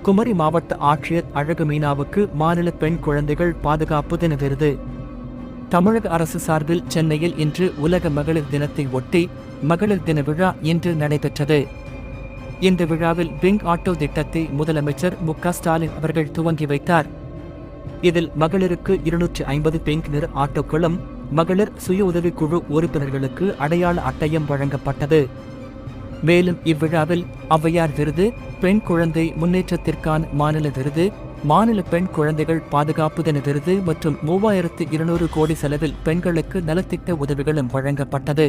குமரி மாவட்ட ஆட்சியர் அழகு மீனாவுக்கு மாநில பெண் குழந்தைகள் பாதுகாப்பு தின விருது. தமிழக அரசு சார்பில் சென்னையில் இன்று உலக மகளிர் தினத்தை ஒட்டி மகளிர் தின விழா இன்று நடைபெற்றது. இந்த விழாவில் விங் ஆட்டோ திட்டத்தை முதலமைச்சர் மு.க.ஸ்டாலின் அவர்கள் துவங்கி வைத்தார். இதில் மகளிருக்கு 250 பிங்க் நிற ஆட்டோக்களும் மகளிர் சுய உதவிக்குழு உறுப்பினர்களுக்கு அடையாள அட்டையும் வழங்கப்பட்டது. மேலும் இவ்விழாவில் ஔவையார் விருது, பெண் குழந்தை முன்னேற்றத்திற்கான மாநில விருது, மாநில பெண் குழந்தைகள் பாதுகாப்பு தின விருது மற்றும் 3200 கோடி செலவில் பெண்களுக்கு நலத்திட்ட உதவிகளும் வழங்கப்பட்டது.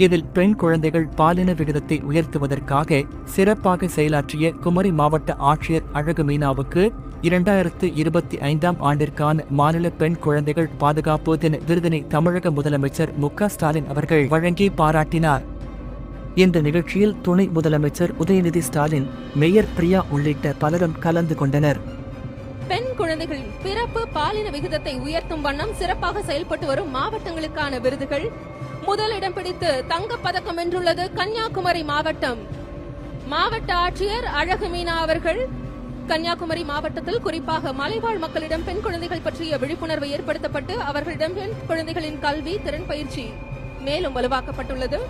இதில் பெண் குழந்தைகள் பாலின விகிதத்தை உயர்த்துவதற்காக சிறப்பாக செயலாற்றிய குமரி மாவட்ட ஆட்சியர் அழகு மீனாவுக்கு 2025ஆம் ஆண்டிற்கான மாநில பெண் குழந்தைகள் பாதுகாப்பு தின விருதினை தமிழக முதலமைச்சர் மு.க.ஸ்டாலின் அவர்கள் வழங்கி பாராட்டினார். இந்த நிகழ்ச்சியில் துணை முதலமைச்சர் உதயநிதி ஸ்டாலின், மேயர் பிரியா உள்ளிட்ட பலரும் கலந்து கொண்டனர். பெண் குழந்தைகளின் பிறப்பு பாலின விகிதத்தை உயர்த்தும் வண்ணம் சிறப்பாக செயல்பட்டு வரும் மாவட்டங்களுக்கான விருதுகள். முதலிடம் பிடித்து தங்கப் பதக்கம் வென்றுள்ளது கன்னியாகுமரி மாவட்டம். மாவட்ட ஆட்சியர் அழகு மீனா அவர்கள் கன்னியாகுமரி மாவட்டத்தில் குறிப்பாக மலைவாழ் மக்களிடம் பெண் குழந்தைகள் பற்றிய விழிப்புணர்வு ஏற்படுத்தப்பட்டு அவர்களிடம் பெண் குழந்தைகளின் கல்வி திறன் பயிற்சி மேலும் வலுவாக்கப்பட்டுள்ளது.